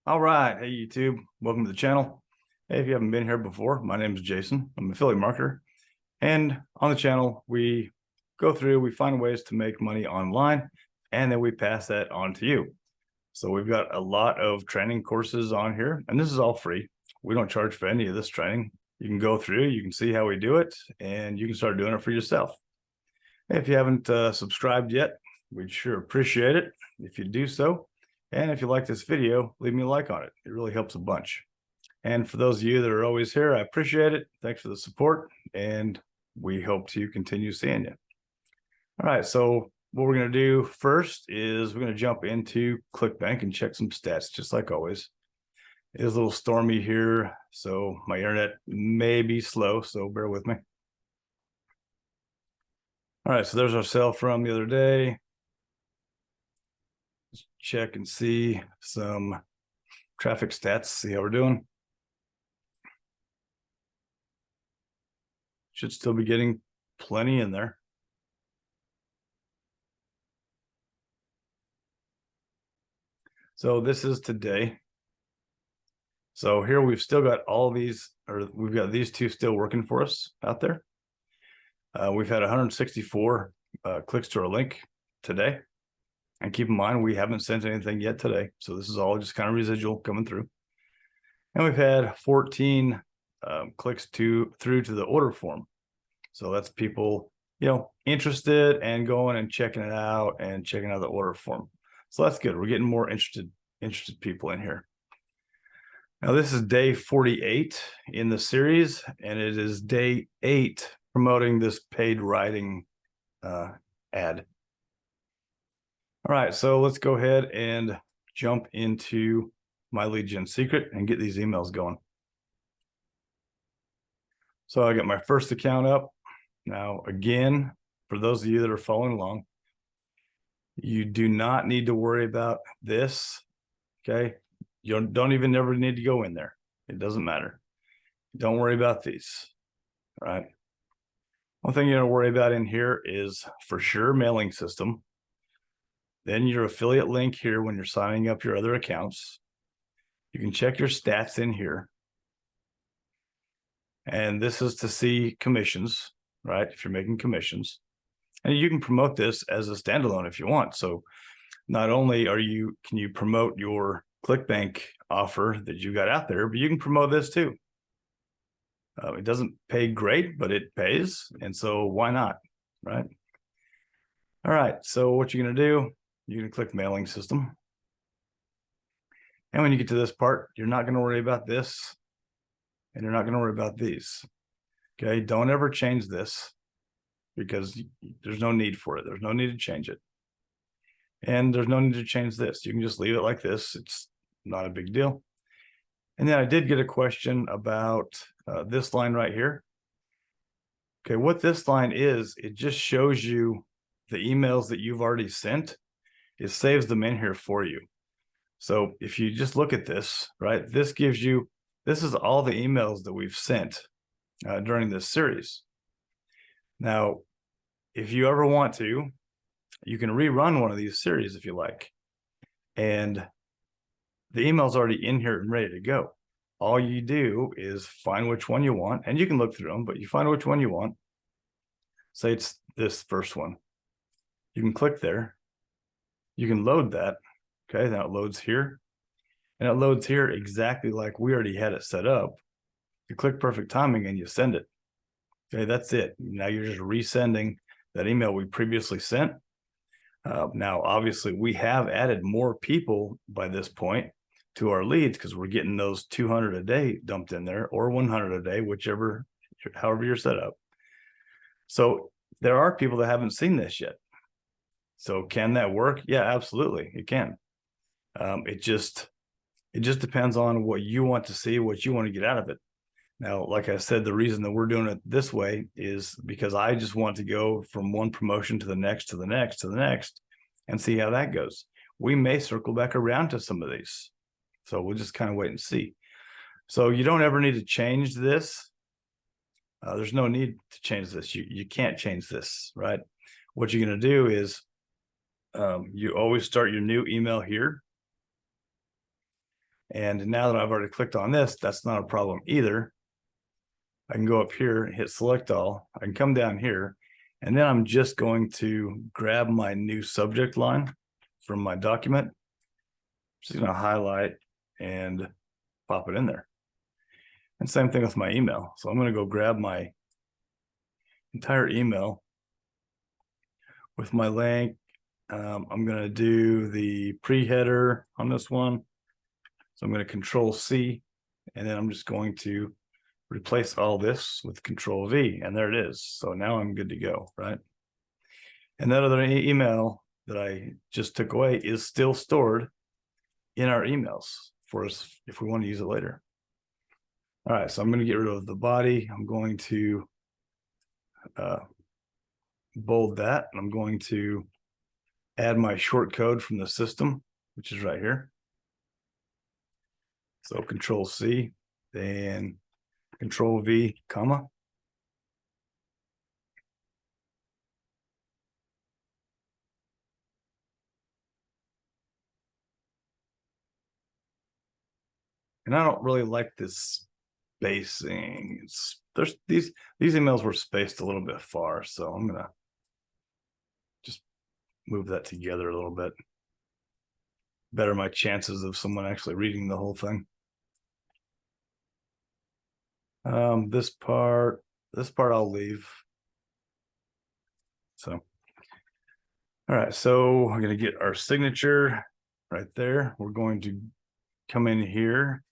All right. Hey, YouTube. Welcome to the channel. Hey, if you haven't been here before, my name is Jason. I'm an affiliate marketer. And on the channel, we find ways to make money online, and then we pass that on to you. So we've got a lot of training courses on here, and this is all free. We don't charge for any of this training. You can go through, you can see how we do it, and you can start doing it for yourself. If you haven't subscribed yet, we'd sure appreciate it if you do so. And if you like this video, leave me a like on it. It really helps a bunch. And for those of you that are always here, I appreciate it. Thanks for the support, and we hope to continue seeing you. All right, so what we're going to do first is we're going to jump into Clickbank and check some stats, just like always. It is a little stormy here, so my internet may be slow, so bear with me. All right, so there's our sale from the other day. Let's check and see some traffic stats, see how we're doing. Should still be getting plenty in there. So this is today. So here we've still got all these, or we've got these two still working for us out there. We've had 164 clicks to our link today. And keep in mind, we haven't sent anything yet today. So this is all just kind of residual coming through. And we've had 14 clicks through to the order form. So that's people, interested and going and checking it out and checking out the order form. So that's good. We're getting more interested people in here. Now this is day 48 in the series, and it is day 8 promoting this paid writing ad. All right, so let's go ahead and jump into my lead gen secret and get these emails going. So I got my first account up. Now, again, for those of you that are following along, you do not need to worry about this, okay? You don't even ever need to go in there. It doesn't matter. Don't worry about these, all right? One thing you're gonna worry about in here is for sure mailing system. Then your affiliate link here when you're signing up your other accounts. You can check your stats in here. And this is to see commissions, right? If you're making commissions. And you can promote this as a standalone if you want. So not only can you promote your Clickbank offer that you got out there, but you can promote this too. It doesn't pay great, but it pays. And so why not, right? All right, so what you're gonna do, you're gonna click mailing system. And when you get to this part, you're not gonna worry about this, and you're not gonna worry about these, okay? Don't ever change this because there's no need for it. There's no need to change it. And there's no need to change this. You can just leave it like this. It's not a big deal. And then I did get a question about this line right here. Okay, what this line is, it just shows you the emails that you've already sent. It saves them in here for you. So if you just look at this, right, this is all the emails that we've sent during this series. Now, if you ever want to, you can rerun one of these series if you like. And the email's already in here and ready to go. All you do is find which one you want, and you can look through them, but you find which one you want. Say it's this first one. You can click there. You can load that. Okay, now it loads here. And it loads here exactly like we already had it set up. You click perfect timing and you send it. Okay, that's it. Now you're just resending that email we previously sent. Now, obviously, we have added more people by this point to our leads because we're getting those 200 a day dumped in there, or 100 a day, however you're set up. So there are people that haven't seen this yet. So can that work? Yeah, absolutely, it can. It just depends on what you want to see, what you want to get out of it. Now, like I said, the reason that we're doing it this way is because I just want to go from one promotion to the next, to the next, to the next, and see how that goes. We may circle back around to some of these. So we'll just kind of wait and see. So you don't ever need to change this. There's no need to change this. You can't change this, right? What you're going to do is you always start your new email here. And now that I've already clicked on this, that's not a problem either. I can go up here and hit select all. I can come down here, and then I'm just going to grab my new subject line from my document. Just going to highlight and pop it in there. And same thing with my email. So I'm going to go grab my entire email with my link. I'm going to do the pre-header on this one. So I'm going to Control C, and then I'm just going to replace all this with Control V, and there it is. So now I'm good to go, right? And that other email that I just took away is still stored in our emails for us if we want to use it later. All right, so I'm going to get rid of the body. I'm going to bold that, and I'm going to add my short code from the system, which is right here. So Control C, then Control V, comma. And I don't really like this spacing. There's these emails were spaced a little bit far, so I'm gonna just move that together a little bit. Better my chances of someone actually reading the whole thing. This part I'll leave. So, all right, so we're gonna get our signature right there. We're going to come in here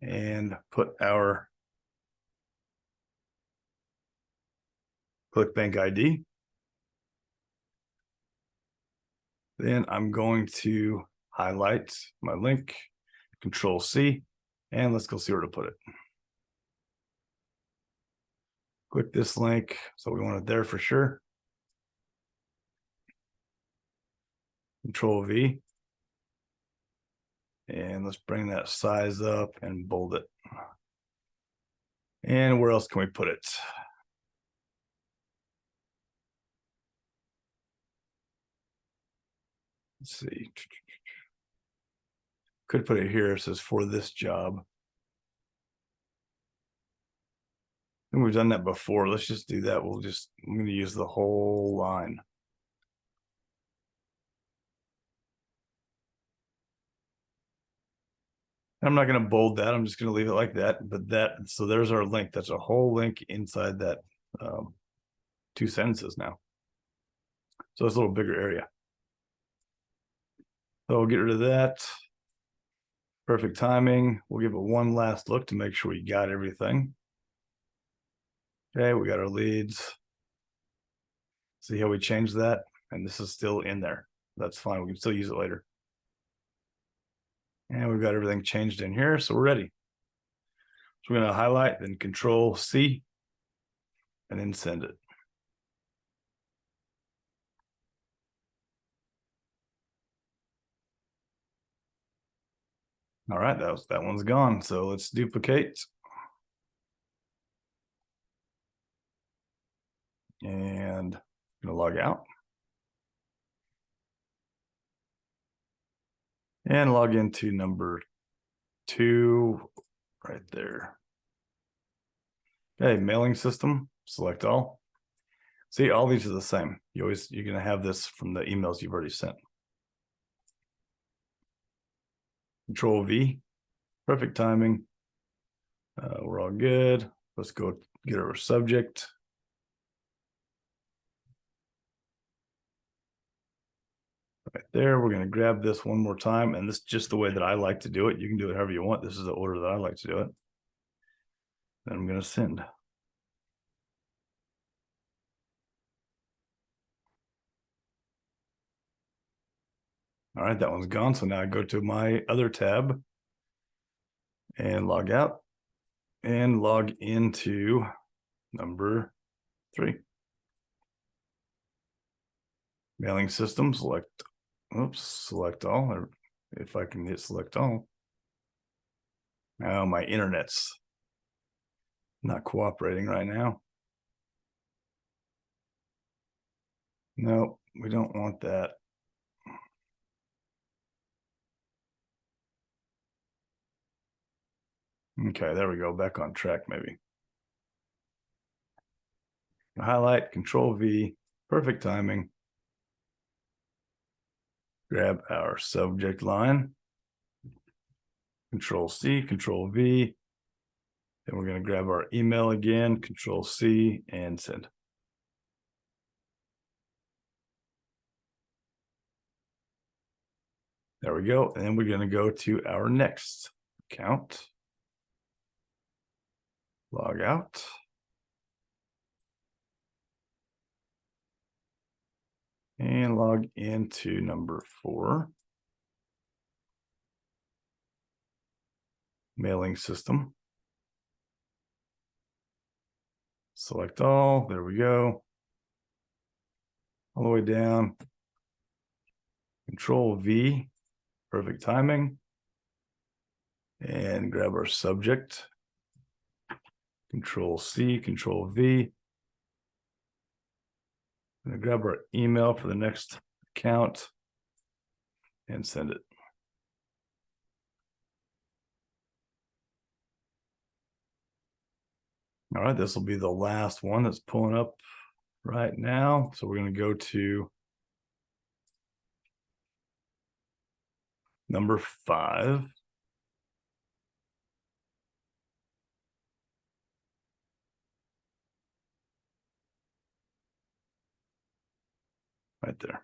and put our Clickbank ID. Then I'm going to highlight my link, Control C, and let's go see where to put it. Click this link. So we want it there for sure. Control V. And let's bring that size up and bold it. And where else can we put it? Let's see. Could put it here. It says for this job. And we've done that before. Let's just do that. I'm going to use the whole line. I'm not going to bold that. I'm just going to leave it like that. But so there's our link. That's a whole link inside that 2 sentences now. So it's a little bigger area. So we'll get rid of that. Perfect timing. We'll give it one last look to make sure we got everything. Okay, we got our leads. See how we changed that? And this is still in there. That's fine. We can still use it later. And we've got everything changed in here, so we're ready. So we're going to highlight, then Control C, and then send it. All right, that one's gone. So let's duplicate. And I'm going to log out. And log into number 2 right there. Okay, mailing system, select all. See, all these are the same. You're going to have this from the emails you've already sent. Control V, perfect timing. We're all good. Let's go get our subject. Right there, we're going to grab this one more time, and this is just the way that I like to do it. You can do it however you want. This is the order that I like to do it. Then I'm going to send. All right, that one's gone. So now I go to my other tab and log out and log into number 3. Mailing system, select all, or if I can hit select all. Now my internet's not cooperating right now. No, we don't want that. Okay, there we go. Back on track, maybe. Highlight, Control V, perfect timing. Grab our subject line. Control C, Control V. Then we're going to grab our email again, Control C, and send. There we go. And then we're going to go to our next account. Log out. And log into number 4. Mailing system. Select all. There we go. All the way down. Control V. Perfect timing. And grab our subject. Control C, Control V. I'm going to grab our email for the next account and send it. All right, this will be the last one that's pulling up right now. So we're going to go to number 5. Right there.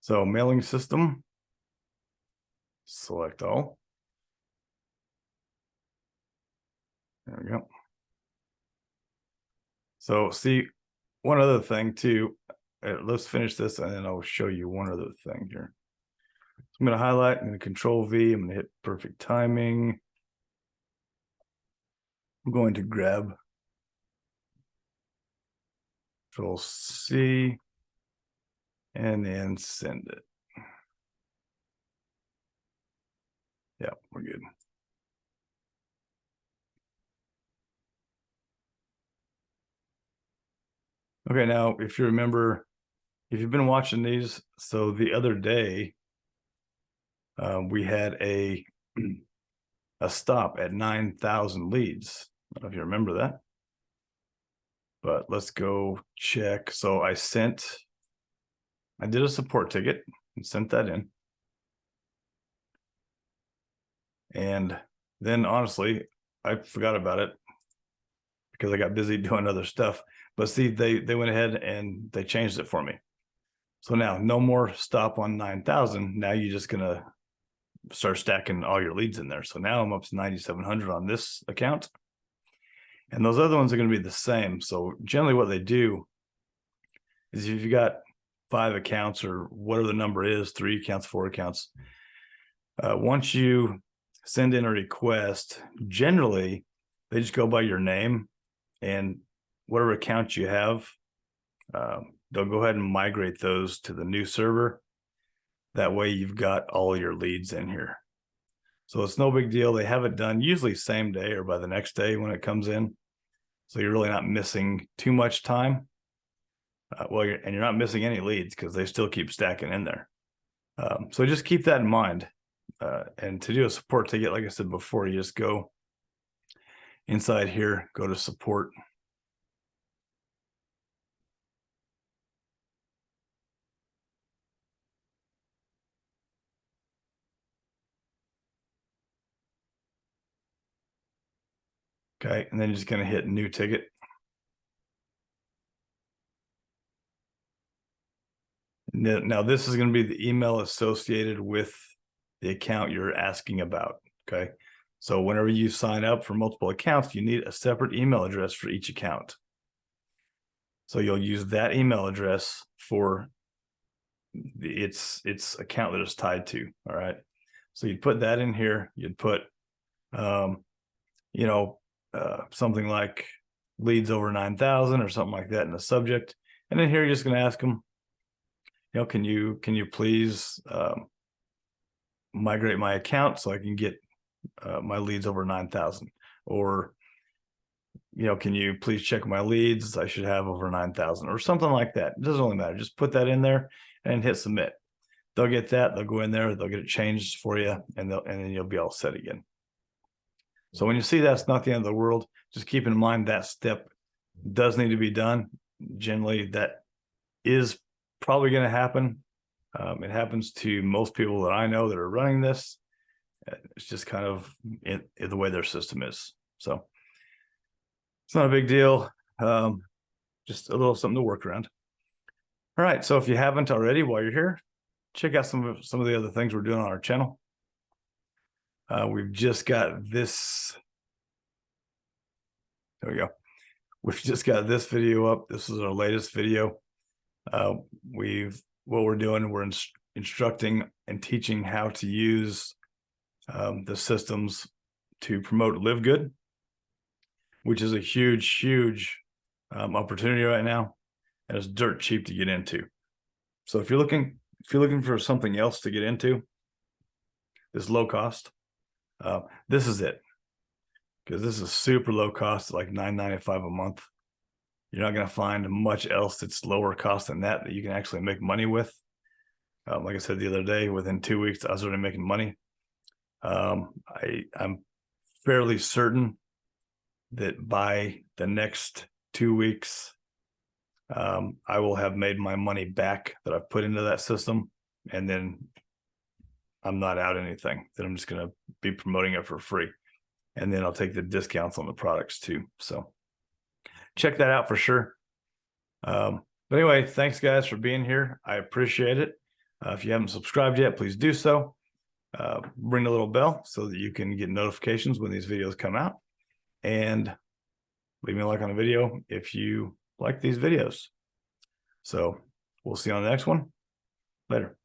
So mailing system, select all. There we go. So see, one other thing too, let's finish this and then I'll show you one other thing here. So I'm going to highlight, I'm going to Control V, I'm going to hit perfect timing. I'm going to grab Control C and then send it. Yeah, we're good. Okay, now if you remember, if you've been watching these, so the other day we had a stop at 9,000 leads. I don't know if you remember that, but let's go check. So I did a support ticket and sent that in. And then honestly, I forgot about it because I got busy doing other stuff. But see, they went ahead and they changed it for me. So now no more stop on 9,000. Now you're just going to start stacking all your leads in there. So now I'm up to 9,700 on this account. And those other ones are going to be the same. So generally what they do is if you've got 5 accounts or whatever the number is, 3 accounts, 4 accounts, once you send in a request, generally they just go by your name and whatever account you have, they'll go ahead and migrate those to the new server. That way you've got all your leads in here. So it's no big deal. They have it done usually same day or by the next day when it comes in. So you're really not missing too much time. You're not missing any leads because they still keep stacking in there. So just keep that in mind. And to do a support ticket, like I said before, you just go inside here, go to support. Okay, and then you're just going to hit new ticket. Now this is going to be the email associated with the account you're asking about. Okay, so whenever you sign up for multiple accounts, you need a separate email address for each account. So you'll use that email address for its account that it's tied to. All right, so you'd put that in here. You'd put something like leads over 9,000 or something like that in the subject, and then here you're just going to ask them, can you please migrate my account so I can get my leads over 9,000, or can you please check my leads? I should have over 9,000 or something like that. It doesn't really matter. Just put that in there and hit submit. They'll get that. They'll go in there. They'll get it changed for you, and then you'll be all set again. So when you see that's not the end of the world, just keep in mind that step does need to be done. Generally, that is probably going to happen. It happens to most people that I know that are running this. It's just kind of the way their system is. So it's not a big deal. Just a little something to work around. All right. So if you haven't already, while you're here, check out some of the other things we're doing on our channel. We've just got this. There we go. We've just got this video up. This is our latest video. What we're doing, we're instructing and teaching how to use the systems to promote Live Good, which is a huge opportunity right now, and it's dirt cheap to get into. So if you're looking for something else to get into, this low cost, this is it, because this is super low cost, like $9.95 a month. You're not going to find much else that's lower cost than that you can actually make money with. Like I said the other day, within 2 weeks, I was already making money. I'm fairly certain that by the next 2 weeks, I will have made my money back that I've put into that system, and then I'm not out anything. Then I'm just going to be promoting it for free, and then I'll take the discounts on the products too. So check that out for sure. But anyway, thanks guys for being here. I appreciate it. If you haven't subscribed yet, please do so. Ring the little bell so that you can get notifications when these videos come out, and leave me a like on the video if you like these videos. So we'll see you on the next one. Later.